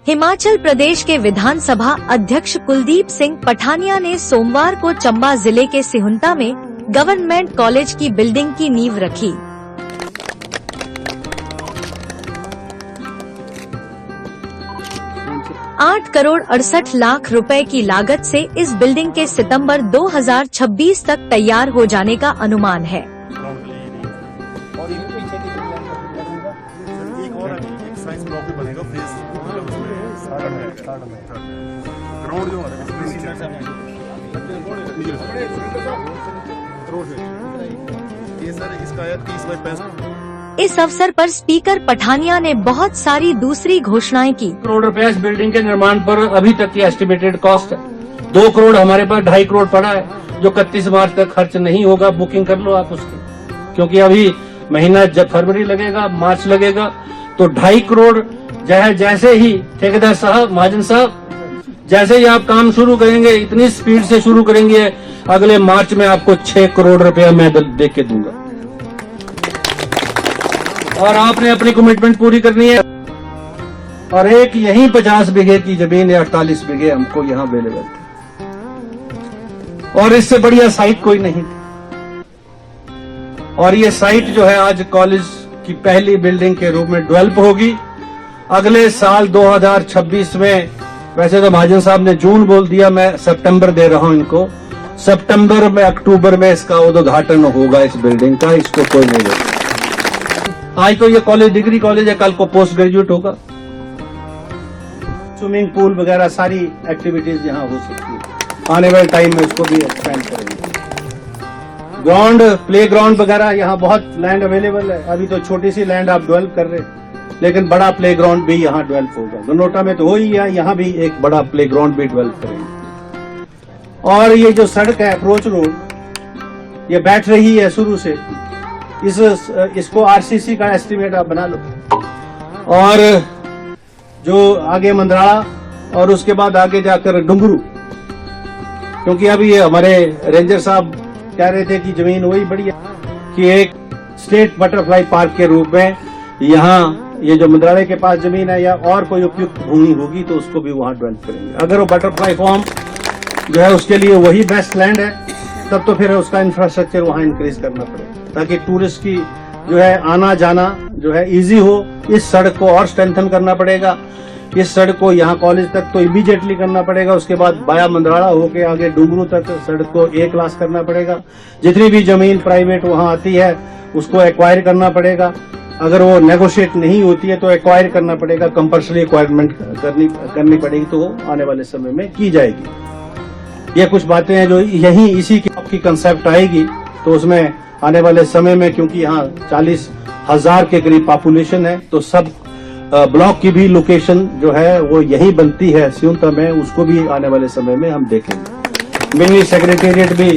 हिमाचल प्रदेश के विधानसभा अध्यक्ष कुलदीप सिंह पठानिया ने सोमवार को चंबा जिले के सिहुंता में गवर्नमेंट कॉलेज की बिल्डिंग की नींव रखी। ₹8 करोड़ 68 लाख रुपए की लागत से इस बिल्डिंग के सितंबर 2026 तक तैयार हो जाने का अनुमान है। इस अवसर पर स्पीकर पठानिया ने बहुत सारी दूसरी घोषणाएं की। करोड़ रुपया इस बिल्डिंग के निर्माण पर अभी तक की एस्टिमेटेड कॉस्ट है। 2 करोड़ हमारे पास 2.5 करोड़ पड़ा है, जो 31 मार्च तक खर्च नहीं होगा। बुकिंग कर लो आप उसकी, क्योंकि अभी महीना जब फरवरी लगेगा, मार्च लगेगा, तो 2.5 करोड़ जैसे ही ठेकेदार साहब, महाजन साहब, जैसे ही आप काम शुरू करेंगे, इतनी स्पीड से शुरू करेंगे, अगले मार्च में आपको 6 करोड़ रुपया मैं दे के दूंगा। और आपने अपनी कमिटमेंट पूरी करनी है। और एक यहीं 50 बीघे की जमीन या 48 बीघे हमको यहाँ अवेलेबल थी, और इससे बढ़िया साइट कोई नहीं थी। और ये साइट जो है आज कॉलेज की पहली बिल्डिंग के रूप में डेवलप होगी। अगले साल 2026 में, वैसे तो महाजन साहब ने जून बोल दिया, मैं सितंबर दे रहा हूं इनको, सितंबर में अक्टूबर में इसका उद्घाटन होगा इस बिल्डिंग का। इसको कोई नहीं देगा। आज तो ये कॉलेज डिग्री कॉलेज है, कल को पोस्ट ग्रेजुएट होगा। स्विमिंग पूल वगैरह सारी एक्टिविटीज यहाँ हो सकती है। आने वाले टाइम में इसको भी एक्सपेंड करेंगे। ग्राउंड, प्ले ग्राउंड वगैरह यहाँ बहुत लैंड अवेलेबल है। अभी तो छोटी सी लैंड आप डेवलप कर रहे हैं, लेकिन बड़ा प्ले ग्राउंड भी यहाँ डेवलप होगा। गनोटा में तो हो ही है, यहाँ भी एक बड़ा प्ले ग्राउंड भी डेवलप करेंगे। और ये जो सड़क है, अप्रोच रोड, ये बैठ रही है शुरू से। इसको आरसीसी का एस्टीमेट आप बना लो। और जो आगे मंदराड़ा और उसके बाद आगे जाकर डुंगरू, क्योंकि अभी ये हमारे रेंजर साहब कह रहे थे कि जमीन वही बड़ी है कि एक स्टेट बटरफ्लाई पार्क के रूप में यहाँ ये जो मंदराड़े के पास जमीन है या और कोई उपयुक्त भूमि होगी तो उसको भी वहां डेवलप करेंगे। अगर वो बटरफ्लाई फॉर्म जो है उसके लिए वही बेस्ट लैंड है, तब तो फिर उसका इंफ्रास्ट्रक्चर वहां इंक्रीज करना पड़ेगा, ताकि टूरिस्ट की जो है आना जाना जो है इजी हो। इस सड़क को और स्ट्रेंथन करना पड़ेगा। इस सड़क को यहाँ कॉलेज तक तो इमीडिएटली करना पड़ेगा। उसके बाद बाया मंदराड़ा होके आगे डुंगरू तक सड़क को A क्लास करना पड़ेगा। जितनी भी जमीन प्राइवेट वहां आती है उसको एक्वायर करना पड़ेगा। अगर वो नेगोशिएट नहीं होती है तो एक्वायर करना पड़ेगा, कंपल्सरी एक्वायरमेंट करनी पड़ेगी, तो आने वाले समय में की जाएगी। ये कुछ बातें हैं जो यही इसी की कंसेप्ट आएगी, तो उसमें आने वाले समय में, क्योंकि यहाँ 40,000 के करीब पॉपुलेशन है, तो सब ब्लॉक की भी लोकेशन जो है वो यही बनती है सिहुंता में, उसको भी आने वाले समय में हम देखेंगे। मिनी सेक्रेटेरिएट भी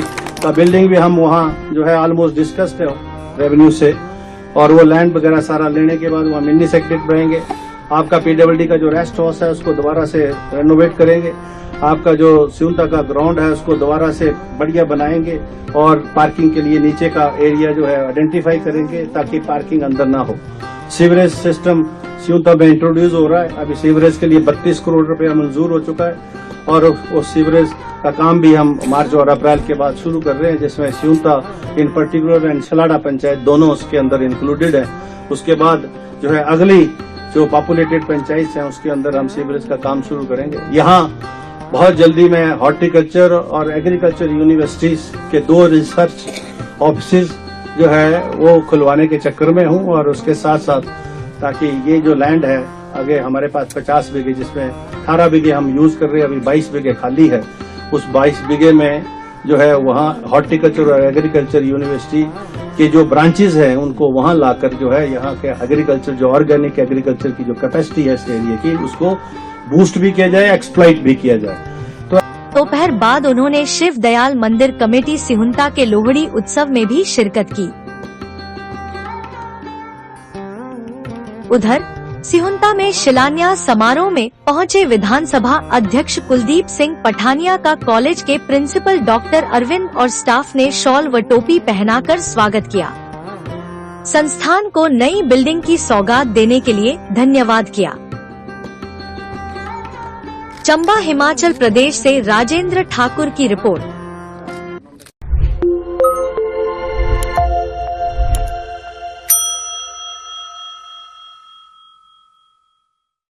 का बिल्डिंग भी हम वहाँ जो है ऑलमोस्ट डिस्कस्ड है रेवेन्यू से, और वो लैंड वगैरह सारा लेने के बाद वहाँ मिनी सेक्रेटेरिएट बनाएंगे। आपका PWD का जो रेस्ट हाउस है उसको दोबारा से रेनोवेट करेंगे। आपका जो सिहुंता का ग्राउंड है उसको दोबारा से बढ़िया बनाएंगे, और पार्किंग के लिए नीचे का एरिया जो है आइडेंटिफाई करेंगे ताकि पार्किंग अंदर ना हो। सीवरेज सिस्टम सिहुंता में इंट्रोड्यूस हो रहा है। अभी सीवरेज के लिए 32 करोड़ रुपया मंजूर हो चुका है, और उस सीवरेज का काम भी हम मार्च और अप्रैल के बाद शुरू कर रहे हैं, जिसमें Sihunta in particular and Salada panchayat दोनों उसके अंदर इंक्लूडेड है। उसके बाद जो है अगली जो पॉपुलेटेड पंचायत है उसके अंदर हम सीवरेज का काम शुरू करेंगे। यहाँ बहुत जल्दी मैं हॉर्टिकल्चर और एग्रीकल्चर यूनिवर्सिटीज के 2 रिसर्च ऑफिस जो है वो खुलवाने के चक्कर में हूँ, और उसके साथ साथ ताकि ये जो लैंड है आगे हमारे पास 50 बीघे, जिसमें 18 बीघे हम यूज कर रहे हैं, अभी 22 बीघे खाली है। उस 22 बीघे में जो है वहाँ हॉर्टिकल्चर और एग्रीकल्चर यूनिवर्सिटी के जो ब्रांचेज हैं उनको वहाँ लाकर जो है यहाँ के एग्रीकल्चर, जो ऑर्गेनिक एग्रीकल्चर की जो कैपेसिटी है इस एरिया की, उसको बूस्ट भी किया जाए, एक्सप्लॉइट भी किया जाए। दोपहर बाद उन्होंने शिव दयाल मंदिर कमेटी सिहुंता के लोहड़ी उत्सव में भी शिरकत की। उधर सिहुंता में शिलान्यास समारोह में पहुंचे विधानसभा अध्यक्ष कुलदीप सिंह पठानिया का कॉलेज के प्रिंसिपल डॉक्टर अरविंद और स्टाफ ने शॉल व टोपी पहनाकर स्वागत किया। संस्थान को नई बिल्डिंग की सौगात देने के लिए धन्यवाद किया। चंबा हिमाचल प्रदेश से राजेंद्र ठाकुर की रिपोर्ट।